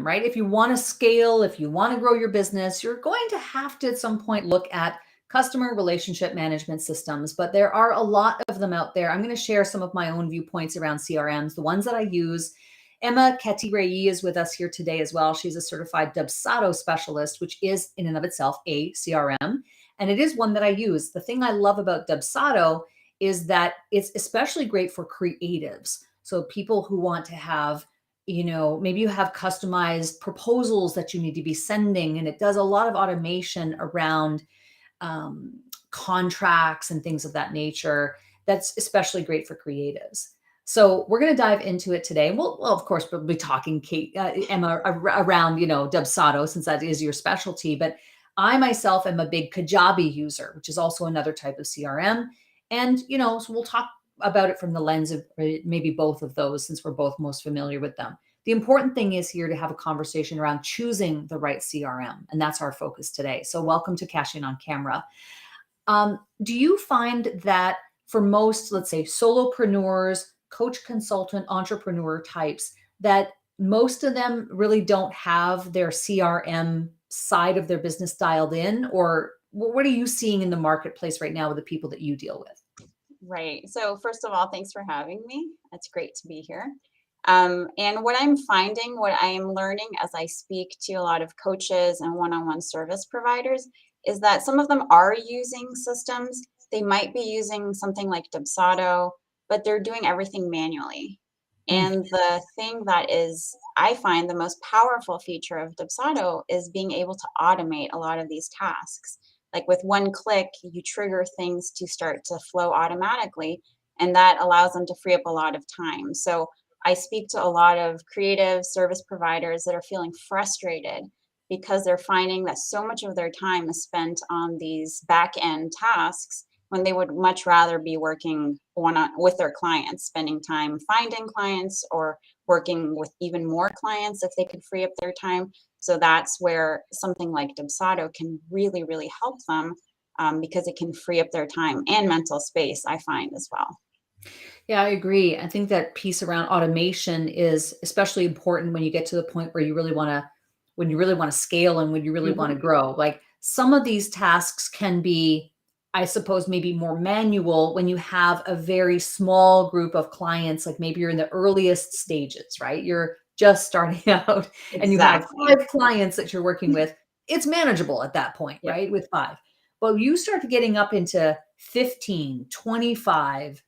right? If you want to scale, if you want to grow your business, you're going to have to at some point look at customer relationship management systems, but there are a lot of them out there. I'm going to share some of my own viewpoints around CRMs, the ones that I use. Ema Katiraee is with us here today as well. She's a certified Dubsado specialist, which is in and of itself a CRM, and it is one that I use. The thing I love about Dubsado is that it's especially great for creatives. So people who want to have, maybe you have customized proposals that you need to be sending, and it does a lot of automation around um, contracts and things of that nature. That's especially great for creatives. So we're going to dive into it today. We'll of course, we'll be talking, Ema, around, Dubsado, since that is your specialty. But I myself am a big Kajabi user, which is also another type of CRM. And, so we'll talk about it from the lens of maybe both of those, since we're both most familiar with them. The important thing is here to have a conversation around choosing the right CRM. And that's our focus today. So welcome to Cash In on Camera. Do you find that for most, let's say, solopreneurs, coach, consultant, entrepreneur types, that most of them really don't have their CRM side of their business dialed in? Or what are you seeing in the marketplace right now with the people that you deal with? Right. So first of all, thanks for having me. It's great to be here. And what I'm finding, what I am learning as I speak to a lot of coaches and one-on-one service providers, is that some of them are using systems. They might be using something like Dubsado, but they're doing everything manually. Mm. And the thing that is, I find the most powerful feature of Dubsado is being able to automate a lot of these tasks. Like with one click, you trigger things to start to flow automatically, and that allows them to free up a lot of time. So I speak to a lot of creative service providers that are feeling frustrated because they're finding that so much of their time is spent on these back end tasks when they would much rather be working with their clients, spending time finding clients or working with even more clients if they could free up their time. So that's where something like Dubsado can really, really help them, because it can free up their time and mental space, I find as well. Yeah, I agree. I think that piece around automation is especially important when you get to the point where when you really want to scale and when you really want to Mhm. grow. Like some of these tasks can be, I suppose, maybe more manual when you have a very small group of clients. Like maybe you're in the earliest stages, right? You're just starting out and you have Exactly. 5 clients that you're working with. It's manageable at that point, Yep. right? With five. But you start getting up into 15, 25,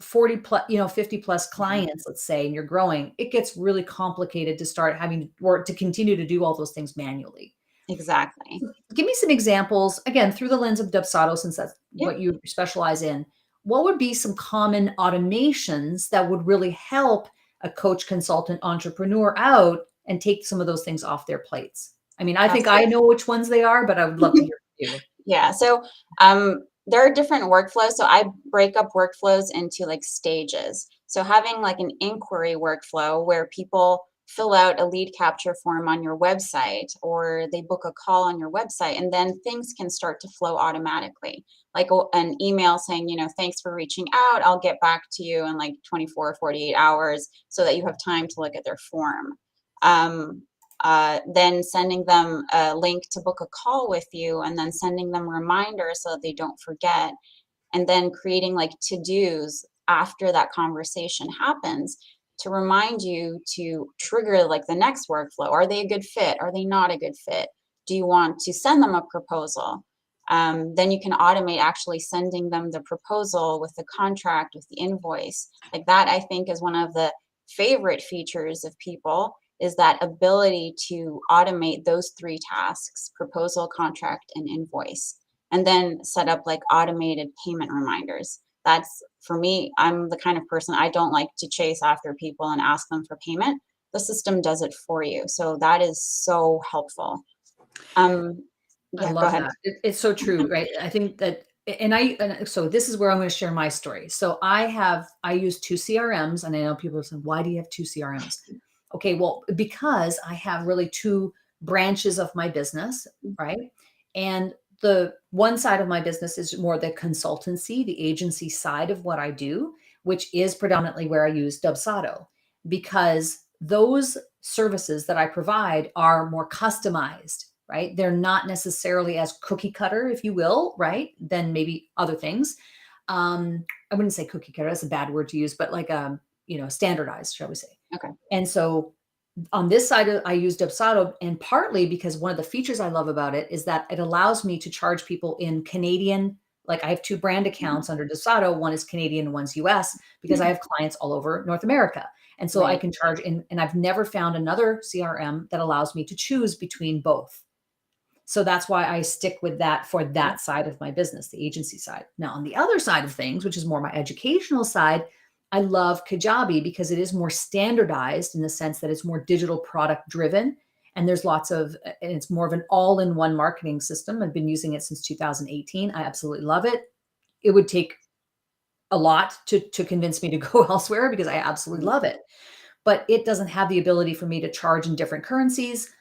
40 plus, 50 plus Mhm. clients, let's say, and you're growing, it gets really complicated to start having to work to continue to do all those things manually. Exactly. Give me some examples, again, through the lens of Dubsado, since that's Yep. what you specialize in. What would be some common automations that would really help a coach, consultant, entrepreneur out and take some of those things off their plates? I mean, I think I Absolutely. know which ones they are, but I would love to hear from you. Yeah. So there are different workflows. So I break up workflows into like stages. So having like an inquiry workflow where people fill out a lead capture form on your website or they book a call on your website, and then things can start to flow automatically. Like an email saying, thanks for reaching out. I'll get back to you in like 24 or 48 hours so that you have time to look at their form. Um, then sending them a link to book a call with you, and then sending them reminders so that they don't forget, and then creating like to-dos after that conversation happens to remind you to trigger like the next workflow. Are they a good fit? Are they not a good fit? Do you want to send them a proposal? Then you can automate actually sending them the proposal with the contract, with the invoice. Like that, I think, is one of the favorite features of people, is that ability to automate those three tasks: proposal, contract, and invoice, and then set up like automated payment reminders. That's for me, I'm the kind of person, I don't like to chase after people and ask them for payment. The system does it for you. So that is so helpful. Um, I yeah, go love ahead. that. It's so true, right? I think that, and so this is where I'm going to share my story. So I use two CRMs, and I know people are saying, why do you have two CRMs? Okay, well, because I have really two branches of my business, right? And the one side of my business is more the consultancy, the agency side of what I do, which is predominantly where I use Dubsado, because those services that I provide are more customized, right? They're not necessarily as cookie cutter, if you will, right? Than maybe other things. I wouldn't say cookie cutter, that's a bad word to use, but like, standardized, shall we say. Okay. And so on this side, I use Dubsado, and partly because one of the features I love about it is that it allows me to charge people in Canadian. Like, I have two brand accounts under Dubsado. One is Canadian, one's US, because I have clients all over North America. And so I Right. can charge in, and I've never found another CRM that allows me to choose between both. So that's why I stick with that for that side of my business, the agency side. Now, on the other side of things, which is more my educational side, I love Kajabi because it is more standardized in the sense that it's more digital product driven. And there's and it's more of an all in one marketing system. I've been using it since 2018. I absolutely love it. It would take a lot to convince me to go elsewhere because I absolutely love it. But it doesn't have the ability for me to charge in different currencies.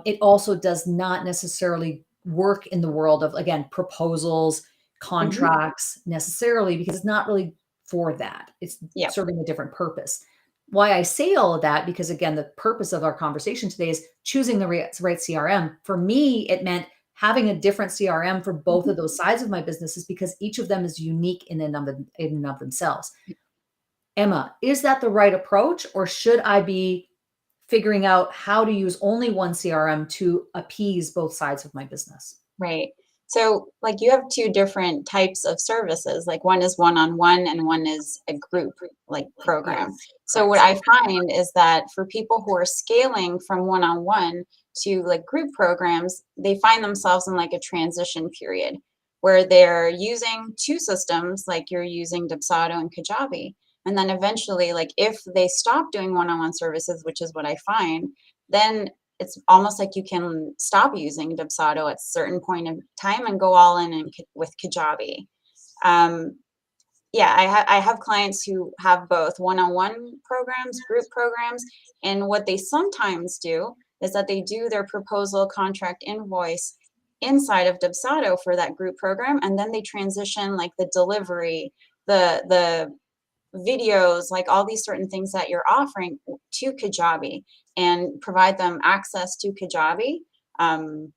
It also does not necessarily work in the world of, again, proposals, contracts necessarily, because it's not really for that. It's Yep. serving a different purpose. Why I say all of that, because again, the purpose of our conversation today is choosing the right CRM. For me, it meant having a different CRM for both of those sides of my businesses because each of them is unique in and of themselves. Emma, is that the right approach, or should I be figuring out how to use only one CRM to appease both sides of my business? Right. So, like, you have two different types of services. Like, one is one-on-one and one is a group, like, program. Yes, So, what correct. I find is that for people who are scaling from one-on-one to like group programs, they find themselves in like a transition period where they're using two systems, like you're using Dubsado and Kajabi. And then eventually, like, if they stop doing one-on-one services, which is what I find, then it's almost like you can stop using Dubsado at a certain point in time and go all in and with Kajabi. Um, yeah, I have clients who have both one-on-one programs, group programs, and what they sometimes do is that they do their proposal, contract, invoice inside of Dubsado for that group program, and then they transition like the delivery, the videos, like all these certain things that you're offering to Kajabi and provide them access to Kajabi. Um,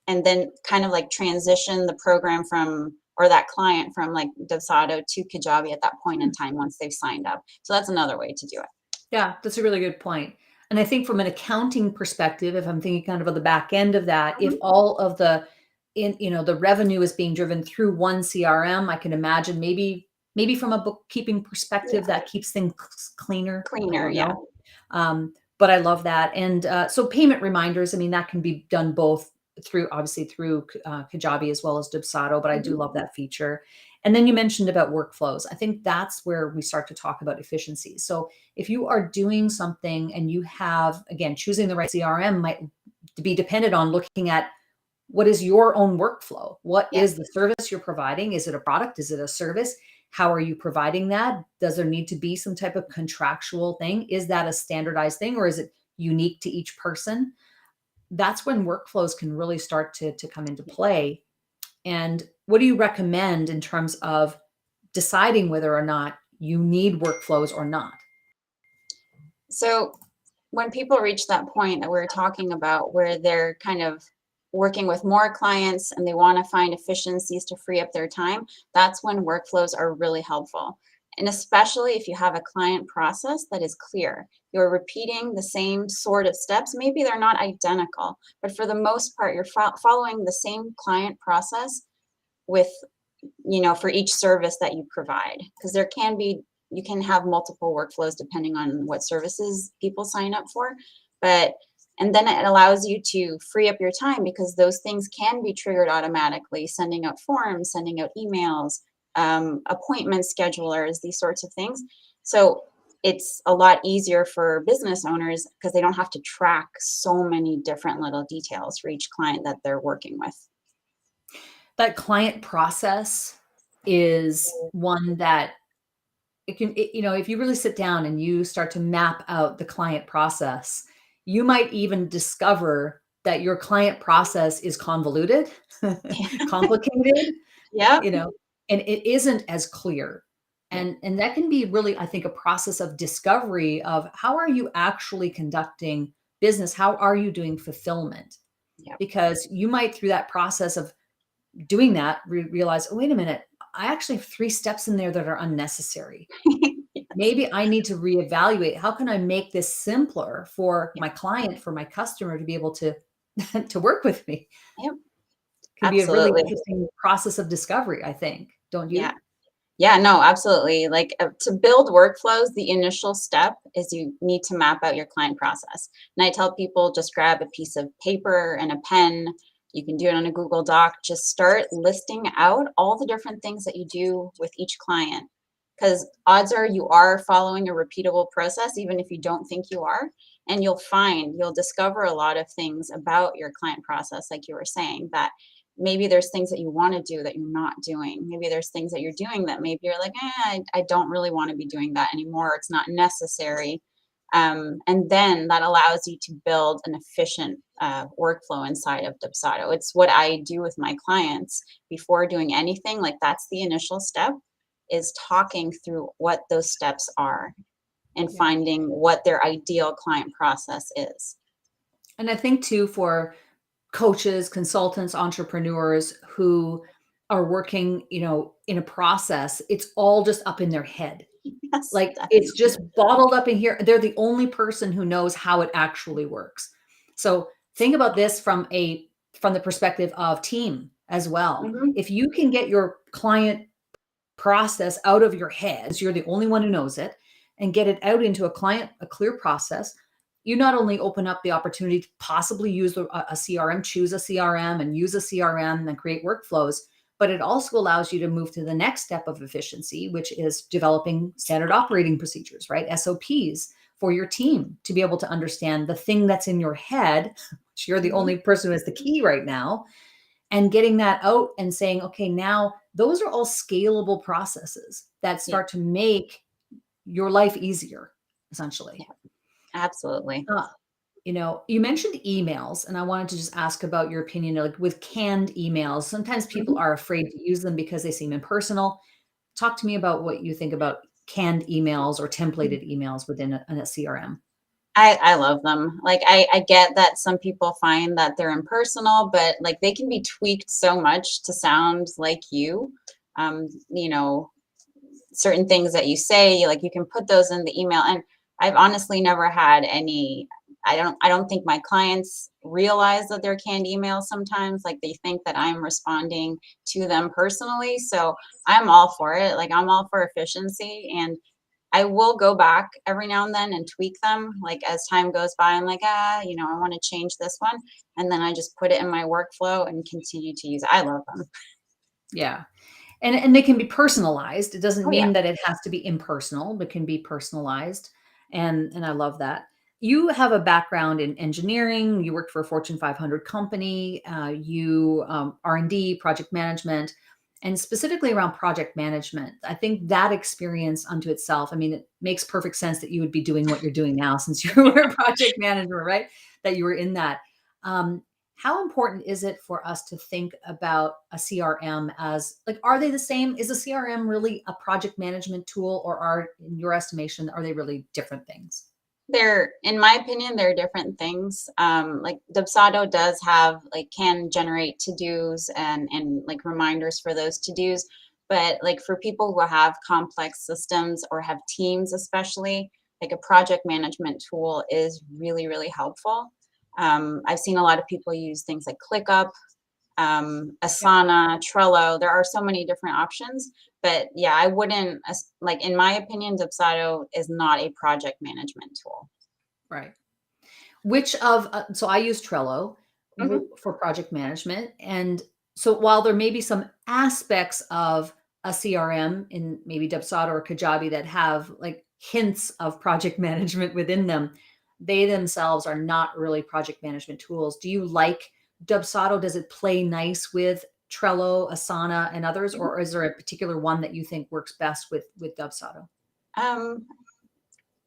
and then kind of like transition the program from, or that client from like Dubsado to Kajabi at that point in time once they've signed up. So that's another way to do it. Yeah, that's a really good point. And I think from an accounting perspective, if I'm thinking kind of the back end of that, if all of the revenue is being driven through one CRM, I can imagine maybe from a bookkeeping perspective Yeah. that keeps things cleaner. I Cleaner, don't yeah. know. But I love that. And so payment reminders, I mean, that can be done both obviously through Kajabi as well as Dubsado, but I do love that feature. And then you mentioned about workflows. I think that's where we start to talk about efficiency. So if you are doing something and you have, again, choosing the right CRM might be dependent on looking at what is your own workflow? What Yeah. is the service you're providing? Is it a product? Is it a service? How are you providing that? Does there need to be some type of contractual thing? Is that a standardized thing, or is it unique to each person? That's when workflows can really start to come into play. And what do you recommend in terms of deciding whether or not you need workflows or not? So when people reach that point that we are talking about where they're kind of working with more clients and they want to find efficiencies to free up their time, that's when workflows are really helpful. And especially if you have a client process that is clear, you're repeating the same sort of steps. Maybe they're not identical, but for the most part, you're following the same client process with, for each service that you provide. Because you can have multiple workflows depending on what services people sign up for. And then it allows you to free up your time because those things can be triggered automatically, sending out forms, sending out emails, appointment schedulers, these sorts of things. So it's a lot easier for business owners because they don't have to track so many different little details for each client that they're working with. That client process is one that if you really sit down and you start to map out the client process, you might even discover that your client process is convoluted, complicated, Yeah. and it isn't as clear. Yeah. And that can be really, I think, a process of discovery of how are you actually conducting business? How are you doing fulfillment? Yeah. Because you might, through that process of doing that, realize, oh, wait a minute, I actually have 3 steps in there that are unnecessary. Yes. Maybe I need to reevaluate. How can I make this simpler for Yeah. my client, for my customer to be able to to work with me? Yep. Can be a really Absolutely. interesting process of discovery, I think. Don't Yeah. you? Yeah, no, absolutely. Like to build workflows, the initial step is you need to map out your client process. And I tell people just grab a piece of paper and a pen. You can do it on a Google Doc. Just start listing out all the different things that you do with each client. Because odds are you are following a repeatable process, even if you don't think you are. And you'll discover a lot of things about your client process, like you were saying, that maybe there's things that you want to do that you're not doing. Maybe there's things that you're doing that maybe you're like, I don't really want to be doing that anymore. It's not necessary. And then that allows you to build an efficient workflow inside of Dubsado. It's what I do with my clients before doing anything. Like that's the initial step is talking through what those steps are and Yeah. finding what their ideal client process is. And I think too, for coaches, consultants, entrepreneurs who are working, in a process, it's all just up in their head. Yes, Like, it's definitely. just bottled up in here. They're the only person who knows how it actually works. So, think about this from the perspective of team as well. Mhm. If you can get your client process out of your head, you're the only one who knows it, and get it out into a clear process, you not only open up the opportunity to possibly use a CRM, choose a CRM and use a CRM and create workflows, but it also allows you to move to the next step of efficiency, which is developing standard operating procedures, right? SOPs for your team to be able to understand the thing that's in your head, which you're the Mhm. only person who has the key right now, and getting that out and saying, okay, now those are all scalable processes that Yeah, start to make your life easier, essentially. yeah, absolutely. Uh, you mentioned emails, and I wanted to just ask about your opinion, like with canned emails. Sometimes people Mhm. are afraid to use them because they seem impersonal. Talk to me about what you think about canned emails or templated emails within a CRM. I love them. Like I get that some people find that they're impersonal, but like they can be tweaked so much to sound like you. You know, certain things that you say, like you can put those in the email. And I've honestly never had any. I don't think my clients realize that they're canned emails sometimes. Like they think that I'm responding to them personally. So I'm all for it. Like I'm all for efficiency and I will go back every now and then and tweak them. Like as time goes by, I'm like, I want to change this one. And then I just put it in my workflow and continue to use it. I love them. Yeah. And they can be personalized. It doesn't Oh yeah. mean that it has to be impersonal, but can be personalized. And I love that. You have a background in engineering. You worked for a Fortune 500 company. You R&D, project management, and specifically around project management. I think that experience unto itself. I mean, it makes perfect sense that you would be doing what you're doing now since you were a project manager, right? That you were in that. Um, how important is it for us to think about a CRM as like, are they the same? Is a CRM really a project management tool, or in your estimation, are they really different things? They're, in my opinion, they're different things. Like Dubsado does have like can generate to-dos and like reminders for those to-dos. But like for people who have complex systems or have teams, especially, like a project management tool is really, really helpful. I've seen a lot of people use things like ClickUp, Yep. Asana, Trello. There are so many different options. But yeah, I wouldn't, like, in my opinion, Dubsado is not a project management tool. Right. So I use Trello Mhm. for project management. And so while there may be some aspects of a CRM in maybe Dubsado or Kajabi that have like hints of project management within them, they themselves are not really project management tools. Do you like Dubsado? Does it play nice with Trello, Asana, and others, Mhm. or is there a particular one that you think works best with Dubsado? Um,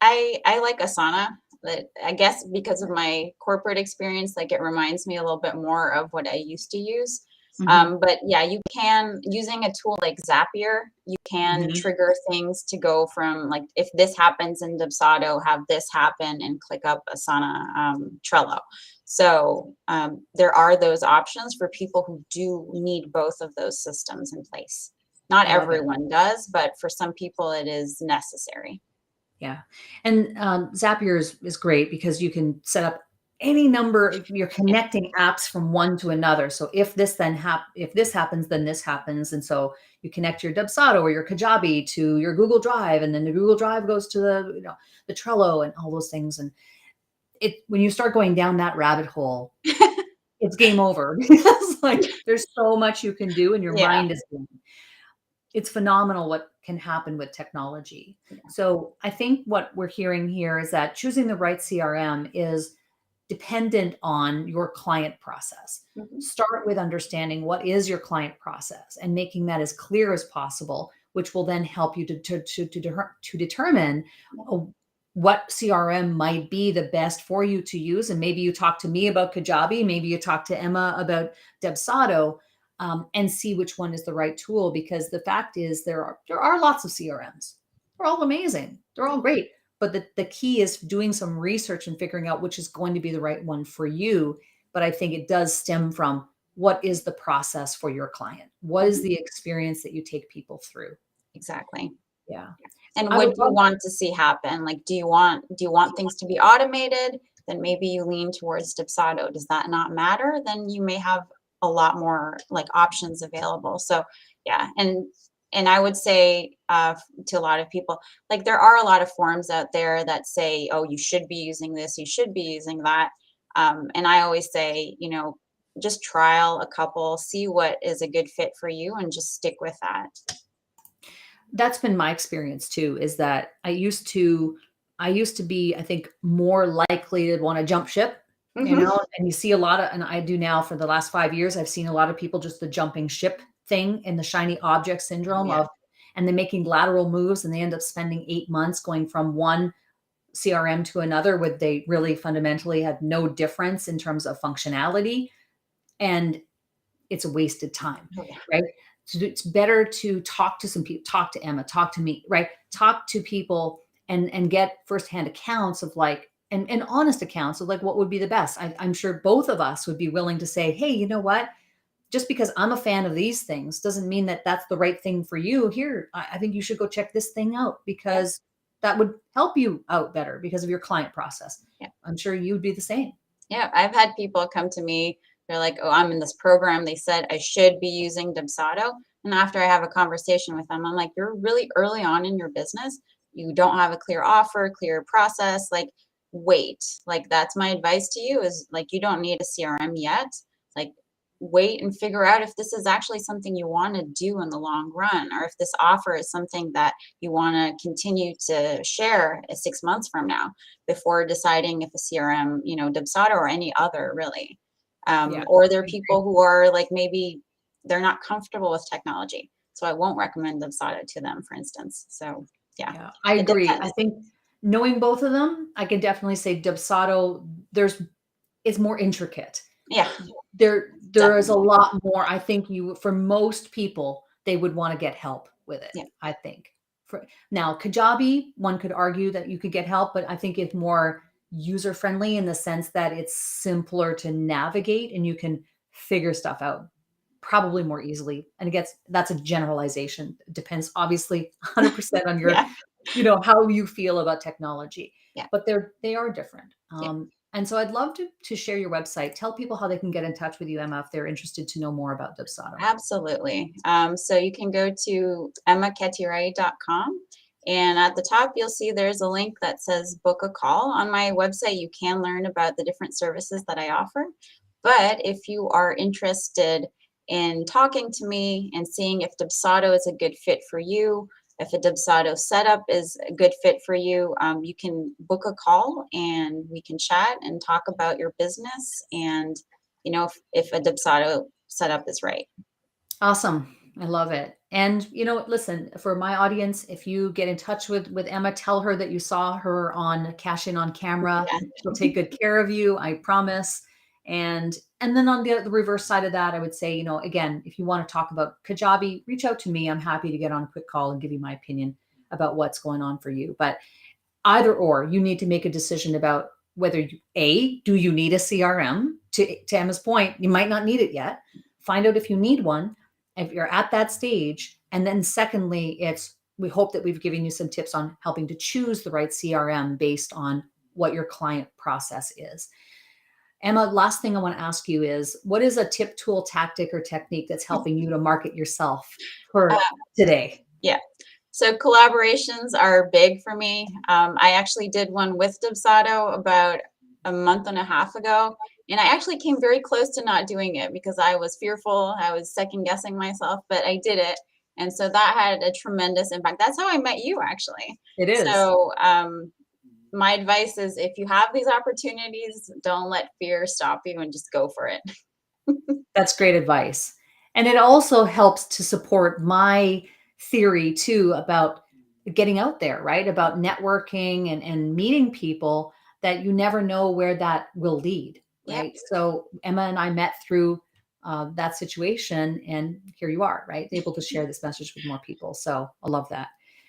I like Asana, but I guess because of my corporate experience, like it reminds me a little bit more of what I used to use. But yeah, you can, using a tool like Zapier, you can Mhm. trigger things to go from like, if this happens in Dubsado, have this happen and click up Asana, Trello. So there are those options for people who do need both of those systems in place. Not I love it. everyone does, but for some people it is necessary. Yeah. And Zapier is great because you can set up any number. You're Yeah, connecting apps from one to another. So if this happens, then this happens. And so you connect your Dubsado or your Kajabi to your Google Drive, and then the Google Drive goes to the Trello and all those things. And when you start going down that rabbit hole, it's game over. It's like there's so much you can do, and your yeah, mind is blown. It's phenomenal what can happen with technology. So I think what we're hearing here is that choosing the right CRM is dependent on your client process. mhm, Start with understanding what is your client process and making that as clear as possible, which will then help you to determine uh, what CRM might be the best for you to use. And maybe you talk to me about Kajabi, maybe you talk to Emma about Dubsado, and see which one is the right tool. Because the fact is, there are lots of CRMs. They're all amazing. They're all great. But the key is doing some research and figuring out which is going to be the right one for you. But I think it does stem from what is the process for your client? What is mhm, the experience that you take people through? exactly. Yeah. So And I what would do you love. want to see happen? Like, do you want things to be automated? Then maybe you lean towards Dubsado. Does that not matter? Then you may have a lot more like options available. So yeah, and I would say to a lot of people, like there are a lot of forums out there that say, oh, you should be using this, you should be using that. And I always say, just trial a couple, see what is a good fit for you, and just stick with that. That's been my experience too, is that I used to be, I think, more likely to want to jump ship, Hmm. and you see a lot of, and I do now for the last 5 years, I've seen a lot of people just the jumping ship thing and the shiny object syndrome Yeah. of, and they're making lateral moves and they end up spending 8 months going from one CRM to another where they really fundamentally had no difference in terms of functionality. And it's a wasted time, Oh, yeah. right? So it's better to talk to some people, talk to Emma, talk to me, right? Talk to people and get firsthand accounts of like, and honest accounts of like what would be the best. I'm sure both of us would be willing to say, hey, you know what? Just because I'm a fan of these things doesn't mean that that's the right thing for you. Here, I think you should go check this thing out Yeah. because that would help you out better because of your client process. Yeah. I'm sure you'd be the same. Yeah, I've had people come to me, they're like, "Oh, I'm in this program. They said I should be using Dubsado." And after I have a conversation with them, I'm like, "You're really early on in your business. You don't have a clear offer, clear process. Like, wait." Like, that's my advice to you is like, you don't need a CRM yet. Like, wait and figure out if this is actually something you want to do in the long run, or if this offer is something that you want to continue to share 6 months from now before deciding if a CRM, Dubsado or any other really. Yeah. Or there are I agree. people who are like maybe they're not comfortable with technology. So I won't recommend Dubsado to them, for instance. So yeah, Yeah, I it agree. I depends. think knowing both of them, I can definitely say Dubsado, it's more intricate. Yeah, There is a definitely. lot more. I think for most people, they would want to get help with it, Yeah. I think. Now, Kajabi, one could argue that you could get help, but I think it's more user friendly in the sense that it's simpler to navigate and you can figure stuff out probably more easily. And again, that's a generalization. It depends obviously 100% on your, Yeah. how you feel about technology, Yeah. but they are different. Yeah. And so I'd love to share your website. Tell people how they can get in touch with you, Emma, if they're interested to know more about Dubsado. Absolutely. So you can go to emakatiraee.com, and at the top you'll see there's a link that says book a call. On my website you can learn about the different services that I offer. But if you are interested in talking to me and seeing if Dubsado is a good fit for you, if a Dubsado setup is a good fit for you, you can book a call and we can chat and talk about your business and if a Dubsado setup is right. Awesome. I love it. And listen, for my audience, if you get in touch with Emma, tell her that you saw her on Cash In on Camera. Yeah. She'll take good care of you, I promise. And then on the reverse side of that, I would say, again, if you want to talk about Kajabi, reach out to me. I'm happy to get on a quick call and give you my opinion about what's going on for you. But either or, you need to make a decision about whether do you need a CRM? To Emma's point, you might not need it yet. Find out if you need one, if you're at that stage. And then secondly, we hope that we've given you some tips on helping to choose the right CRM based on what your client process is. Emma, last thing I want to ask you is, what is a tip, tool, tactic, or technique that's helping you to market yourself for today? Yeah. So collaborations are big for me. I actually did one with Dubsado about a month and a half ago, and I actually came very close to not doing it because I was fearful. I was second guessing myself, but I did it. And so that had a tremendous impact. That's how I met you, actually. It is. So my advice is, if you have these opportunities, don't let fear stop you and just go for it. That's great advice. And it also helps to support my theory too about getting out there, right? About networking and meeting people that you never know where that will lead, right? Yep. So Emma and I met through that situation, and here you are, right? Able to share this message with more people. So I love that.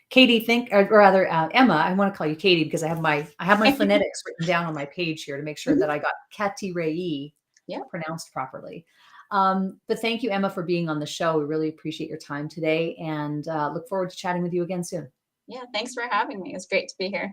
Katie, or rather Emma, I want to call you Katie because I have my phonetics written down on my page here to make sure that I got Katiraee pronounced properly. But thank you, Emma, for being on the show. We really appreciate your time today, and look forward to chatting with you again soon. Yeah, thanks for having me. It's great to be here.